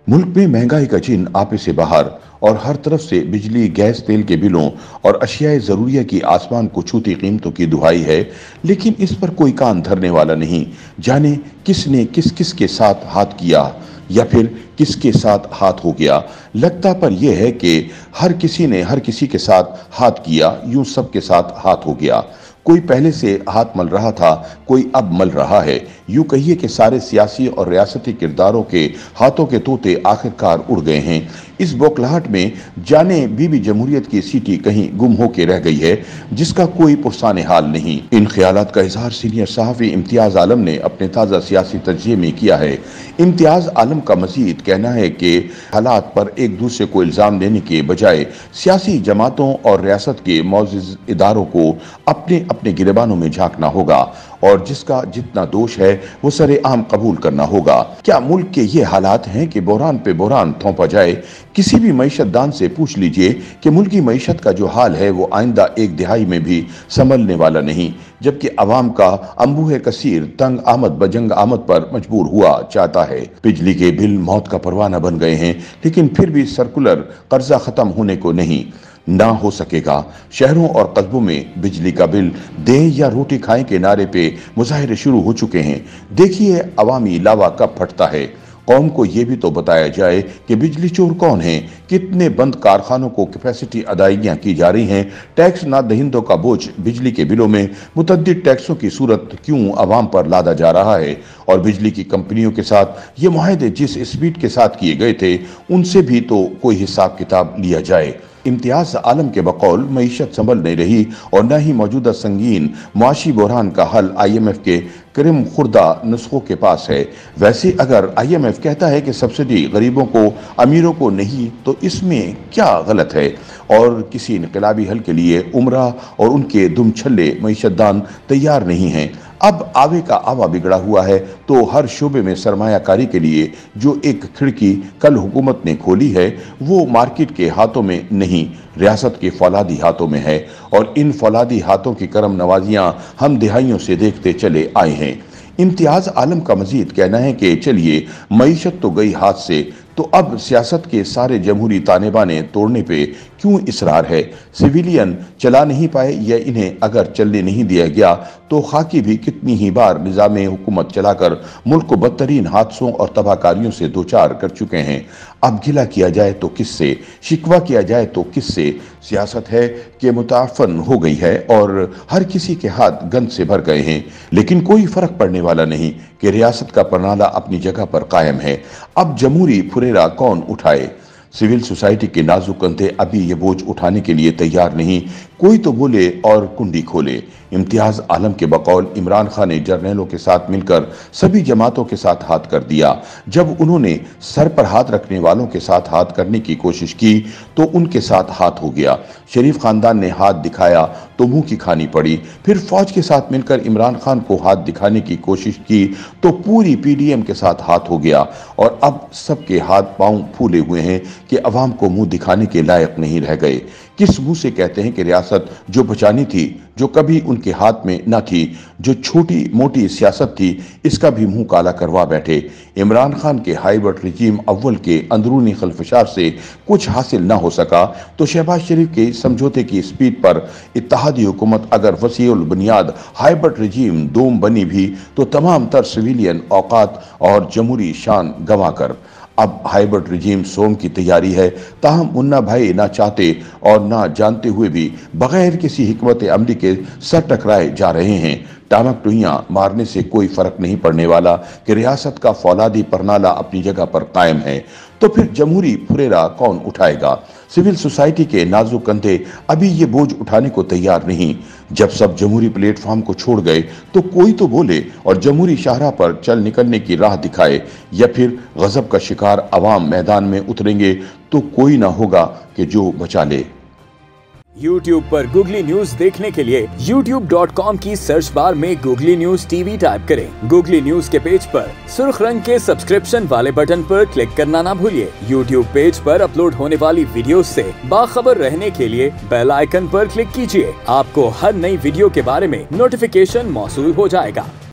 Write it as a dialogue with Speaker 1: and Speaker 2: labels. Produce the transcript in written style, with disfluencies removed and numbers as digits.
Speaker 1: मुल्क में महंगाई का चिन्ह आपे से बाहर और हर तरफ से बिजली, गैस, तेल के बिलों और अशियाए जरूरिया की आसमान को छूती कीमतों की दुहाई है, लेकिन इस पर कोई कान धरने वाला नहीं। जाने किसने किस किस के साथ हाथ किया या फिर किसके साथ हाथ हो गया। लगता पर यह है कि हर किसी ने हर किसी के साथ हाथ किया, यूं सबके साथ हाथ हो गया। कोई पहले से हाथ मल रहा था, कोई अब मल रहा है। यूं कहिए कि सारे सियासी और रियासती किरदारों के हाथों के तोते आखिरकार उड़ गए हैं। इस बौखलाहट में जाने बीबी जमहूरियत की सीटी कहीं गुम होकर रह गई है, जिसका कोई पुरसाने हाल नहीं। इन ख्यालात का इजहार सीनियर सहाफ़ी इम्तियाज आलम ने अपने ताज़ा सियासी तजज़िये में किया है। इम्तियाज आलम का मजीद कहना है कि हालात पर एक दूसरे को इल्ज़ाम देने के बजाय सियासी जमातों और रियासत के मौजूद इदारों को अपने अपने गिरबानों में झांकना होगा और जिसका जितना दोष है वो सरेआम कबूल करना होगा। क्या मुल्क के ये हालात हैं कि बहरान पे बहरान थोपा जाए? किसी भी मईशत दान से पूछ लीजिए कि मुल्की मईशत का जो हाल है वो आइंदा एक दिहाई में भी संभलने वाला नहीं, जबकि अवाम का अंबुह कसीर तंग आमद बजंग आमद पर मजबूर हुआ चाहता है। बिजली के बिल मौत का परवाना बन गए हैं, लेकिन फिर भी सर्कुलर कर्जा खत्म होने को नहीं ना हो सकेगा। शहरों और कस्बों में बिजली का बिल दें या रोटी खाएं के नारे पे मुजाहिरे शुरू हो चुके हैं। देखिए अवामी लावा कब फटता है। कौम को यह भी तो बताया जाए कि बिजली चोर कौन है, कितने बंद कारखानों को कैपेसिटी अदायगियां की जा रही हैं, टैक्स ना दहिंदों का बोझ बिजली के बिलों में मुतद्दिद टैक्सों की सूरत क्यों अवाम पर लादा जा रहा है, और बिजली की कंपनियों के साथ ये मुआहदे जिस स्पीड के साथ किए गए थे उनसे भी तो कोई हिसाब किताब लिया जाए। इम्तियाज आलम के बकौल मईशत संभल नहीं रही और न ही मौजूदा संगीन मुआशी बहरान का हल IMF के करीम खुर्दा नुस्खों के पास है। वैसे अगर IMF कहता है कि सब्सिडी गरीबों को अमीरों को नहीं, तो इसमें क्या गलत है? और किसी इनकलाबी हल के लिए उमरा और उनके दुम छल्ले मईशतदान तैयार नहीं हैं। अब आवे का आवा बिगड़ा हुआ है तो हर शोबे में सरमायाकारी के लिए जो एक खिड़की कल हुकूमत ने खोली है वो मार्केट के हाथों में नहीं, रियासत के फौलादी हाथों में है, और इन फौलादी हाथों की करम नवाजियां हम दिहाइयों से देखते चले आए हैं। इम्तियाज आलम का मजीद कहना है कि चलिए मईशत तो गई हाथ से, तो अब सियासत के सारे जमहूरी ताने बाने तोड़ने पे क्यों इसरार है? सिविलियन चला नहीं पाए या इन्हें अगर चलने नहीं दिया गया तो खाकी भी कितनी ही बार निज़ाम हुकूमत चलाकर मुल्क को बदतरीन हादसों और तबाहकारियों से दो चार कर चुके हैं। अब गिला किया जाए तो किससे, शिकवा किया जाए तो किससे? सियासत है कि मुताफन हो गई है और हर किसी के हाथ गंद से भर गए हैं, लेकिन कोई फर्क पड़ने वाला नहीं कि रियासत का परनाला अपनी जगह पर कायम है। अब जमहूरी फुरेरा कौन उठाए? सिविल सोसाइटी के नाजुक कंधे अभी ये बोझ उठाने के लिए तैयार नहीं। कोई तो बोले और कुंडी खोले। इम्तियाज आलम के बकौल इमरान खान ने जर्नैलों के साथ मिलकर सभी जमातों के साथ हाथ कर दिया। जब उन्होंने सर पर हाथ रखने वालों के साथ हाथ करने की कोशिश की तो उनके साथ हाथ हो गया। शरीफ खानदान ने हाथ दिखाया तो मुंह की खानी पड़ी। फिर फौज के साथ मिलकर इमरान खान को हाथ दिखाने की कोशिश की तो पूरी PDM के साथ हाथ हो गया, और अब सबके हाथ पांव फूले हुए हैं कि अवाम को मुंह दिखाने के लायक नहीं रह गए। किस मुंह से कहते हैं कि रियासत जो बचानी थी, जो कभी उनके हाथ में न थी, जो छोटी मोटी सियासत थी, इसका भी मुंह काला करवा बैठे। इमरान खान के हाइब्रिड रिजीम अव्वल के अंदरूनी खलफशार से कुछ हासिल न हो सका तो शहबाज शरीफ के समझौते की स्पीड पर इत्तेहादी हुकूमत अगर वसीउल बुनियाद हाइब्रिड रिजीम दोम बनी भी तो तमाम तर सिविलियन औकात और जमहूरी शान गंवा कर। अब हाइब्रिड रिजीम सोम की तैयारी है, ताहम मुन्ना भाई ना चाहते और ना जानते हुए भी बगैर किसी हिकमत अमली के सर टकराए जा रहे हैं। टामक टुहियां मारने से कोई फर्क नहीं पड़ने वाला कि रियासत का फौलादी परनाला अपनी जगह पर कायम है। तो फिर जमहूरी फुरेरा कौन उठाएगा? सिविल सोसाइटी के नाजुक कंधे अभी ये बोझ उठाने को तैयार नहीं। जब सब जमहूरी प्लेटफॉर्म को छोड़ गए तो कोई तो बोले और जमहूरी शाहरा पर चल निकलने की राह दिखाए, या फिर गजब का शिकार अवाम मैदान में उतरेंगे तो कोई ना होगा कि जो बचा ले।
Speaker 2: YouTube पर गूगली न्यूज देखने के लिए youtube.com की सर्च बार में गूगली न्यूज TV टाइप करें। गूगली न्यूज के पेज पर सुर्ख रंग के सब्सक्रिप्शन वाले बटन पर क्लिक करना ना भूलिए। YouTube पेज पर अपलोड होने वाली वीडियोस से बाखबर रहने के लिए बेल आइकन पर क्लिक कीजिए। आपको हर नई वीडियो के बारे में नोटिफिकेशन मौसूल हो जाएगा।